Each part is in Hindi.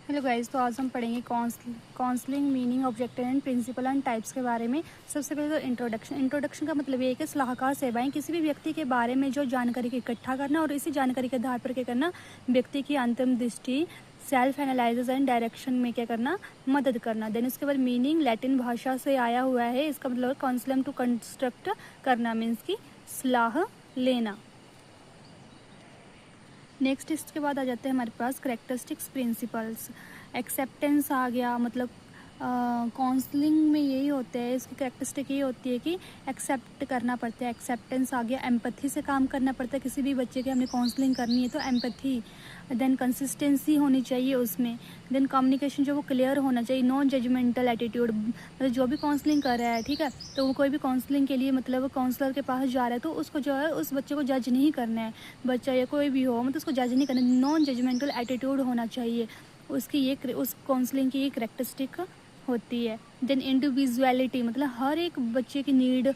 हेलो गाइस, तो आज हम पढ़ेंगे counselling meaning, objective and principle and types के बारे में। सबसे पहले तो इंट्रोडक्शन का मतलब ये है कि सलाहकार सेवाएं किसी भी व्यक्ति के बारे में जो जानकारी को इकट्ठा करना और इसी जानकारी के आधार पर क्या करना, व्यक्ति की अंतिम दृष्टि, सेल्फ एनालिसिस एंड डायरेक्शन में क्या करना, मदद करना। देन उसके बाद मीनिंग लैटिन भाषा से आया हुआ है, इसका मतलब काउंसलम टू कंस्ट्रक्ट करना, मीन्स की सलाह लेना। नेक्स्ट इसके बाद आ जाते हैं हमारे पास करेक्टरिस्टिक्स प्रिंसिपल्स। एक्सेप्टेंस आ गया, मतलब काउंसलिंग में यही होता है, इसकी करेक्टरिस्टिक यही होती है कि एक्सेप्ट करना पड़ता है। एक्सेप्टेंस आ गया, एम्पैथी से काम करना पड़ता है। किसी भी बच्चे की हमने काउंसलिंग करनी है तो एम्पैथी, देन कंसिस्टेंसी होनी चाहिए उसमें, देन कम्युनिकेशन जो वो क्लियर होना चाहिए, नॉन जजमेंटल एटीट्यूड। मतलब जो भी काउंसलिंग कर रहा है, ठीक है, तो वो कोई भी काउंसलिंग के लिए मतलब काउंसलर के पास जा रहा है तो उसको जो है उस बच्चे को जज नहीं करना है, बच्चा या कोई भी हो, मतलब उसको जज नहीं करना, नॉन जजमेंटल एटीट्यूड होना चाहिए। उसकी ये उस काउंसलिंग की ये करेक्टरिस्टिक होती है। देन इंडिविजुअलिटी, मतलब हर एक बच्चे की नीड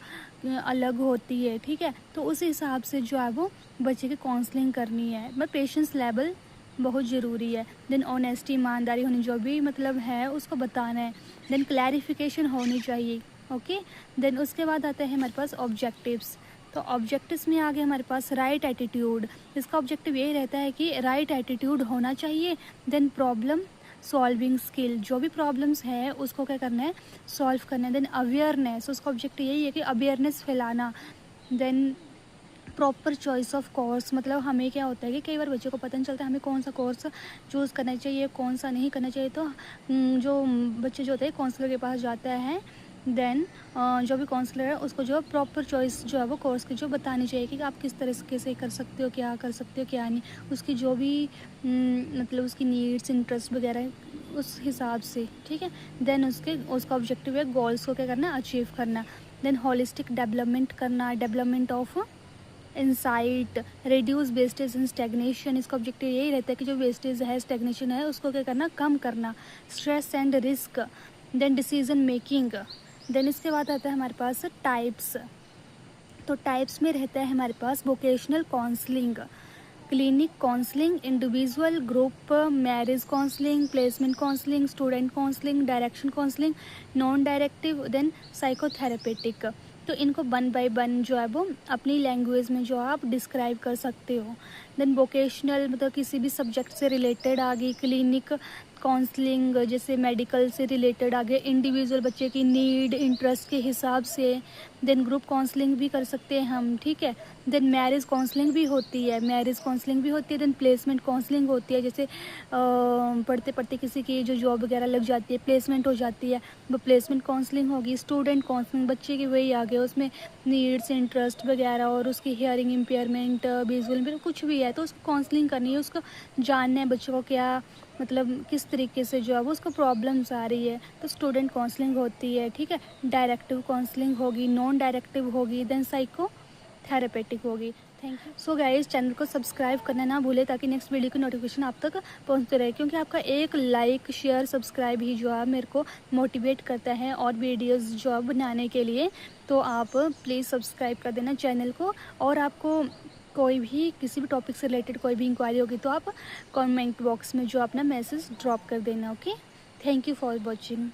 अलग होती है, ठीक है, तो उस हिसाब से जो है वो बच्चे की काउंसलिंग करनी है। मतलब पेशेंस लेवल बहुत ज़रूरी है। देन ऑनेस्टी, ईमानदारी होनी, जो भी मतलब है उसको बताना है। देन क्लैरिफिकेशन होनी चाहिए। ओके, देन उसके बाद आता है हमारे पास ऑब्जेक्टिव्स। तो ऑब्जेक्टिव्स में आ गए हमारे पास राइट एटीट्यूड। इसका ऑब्जेक्टिव यही रहता है कि राइट एटीट्यूड होना चाहिए। देन प्रॉब्लम सॉल्विंग स्किल, जो भी प्रॉब्लम्स है उसको क्या करना है, सॉल्व करना है। देन अवेयरनेस, उसका ऑब्जेक्टिव यही है कि अवेयरनेस फैलाना। Then proper choice of course, मतलब हमें क्या होता है कि कई बार बच्चों को पता नहीं चलता हमें कौन सा कोर्स चूज़ करना चाहिए, कौन सा नहीं करना चाहिए, तो जो बच्चे जो होते हैं काउंसलर के पास जाता है। देन जो भी काउंसलर है उसको जो प्रॉपर चॉइस जो है वो कोर्स की जो बतानी चाहिए कि आप किस तरीके से कर सकते हो, क्या कर सकते हो, क्या नहीं, उसकी जो भी मतलब उसकी नीड्स, इंटरेस्ट वगैरह उस हिसाब से, ठीक है। देन उसका ऑब्जेक्टिव है गोल्स को क्या करना, अचीव करना। देन होलिस्टिक डेवलपमेंट करना, development of insight, reduce wastage and stagnation. इसका ऑब्जेक्टिव यही रहता है कि जो वेस्टेज है, स्टेगनेशन है, उसको क्या करना, कम करना। Stress and risk, then decision making. Then इसके बाद आता है हमारे पास टाइप्स। तो टाइप्स में रहता है हमारे पास vocational counselling, clinic counselling, individual group, marriage counselling, placement counselling, student counselling, direction counselling, non directive, then psychotherapeutic. तो इनको 1 बाय 1 जो है वो अपनी लैंग्वेज में जो आप डिस्क्राइब कर सकते हो। देन वोकेशनल, मतलब किसी भी सब्जेक्ट से रिलेटेड आ गई। क्लिनिक काउंसलिंग जैसे मेडिकल से रिलेटेड आ गए, इंडिविजुअल बच्चे की नीड, इंटरेस्ट के हिसाब से। देन ग्रुप काउंसलिंग भी कर सकते हैं हम, ठीक है। देन मैरिज काउंसलिंग भी होती है, देन प्लेसमेंट काउंसलिंग होती है, जैसे पढ़ते पढ़ते किसी की जो जॉब वगैरह लग जाती है, प्लेसमेंट हो जाती है, वो प्लेसमेंट काउंसलिंग होगी। स्टूडेंट काउंसलिंग, बच्चे की वही आ गया, उसमें नीड्स, इंटरेस्ट वगैरह और उसकी हियरिंग इम्पेयरमेंट, विजुअल इम्पेयरमेंट, कुछ भी है तो उसको काउंसलिंग करनी है, उसको जानना है बच्चों को क्या मतलब किस तरीके से जो है वो उसको प्रॉब्लम्स आ रही है, तो स्टूडेंट काउंसलिंग होती है, ठीक है। डायरेक्टिव काउंसलिंग होगी, नॉन डायरेक्टिव होगी, देन साइको थेरेपेटिक होगी। Thank you. So guys, channel को सब्सक्राइब करना ना भूले ताकि नेक्स्ट वीडियो की नोटिफिकेशन आप तक पहुंचते रहे, क्योंकि आपका एक लाइक, शेयर, सब्सक्राइब ही जो है मेरे को मोटिवेट करता है और वीडियोस जो है बनाने के लिए। तो आप प्लीज़ सब्सक्राइब कर देना चैनल को। और आपको कोई भी किसी भी टॉपिक से रिलेटेड कोई भी इंक्वायरी होगी तो आप कमेंट बॉक्स में जो अपना मैसेज ड्रॉप कर देना। Okay, thank you for watching.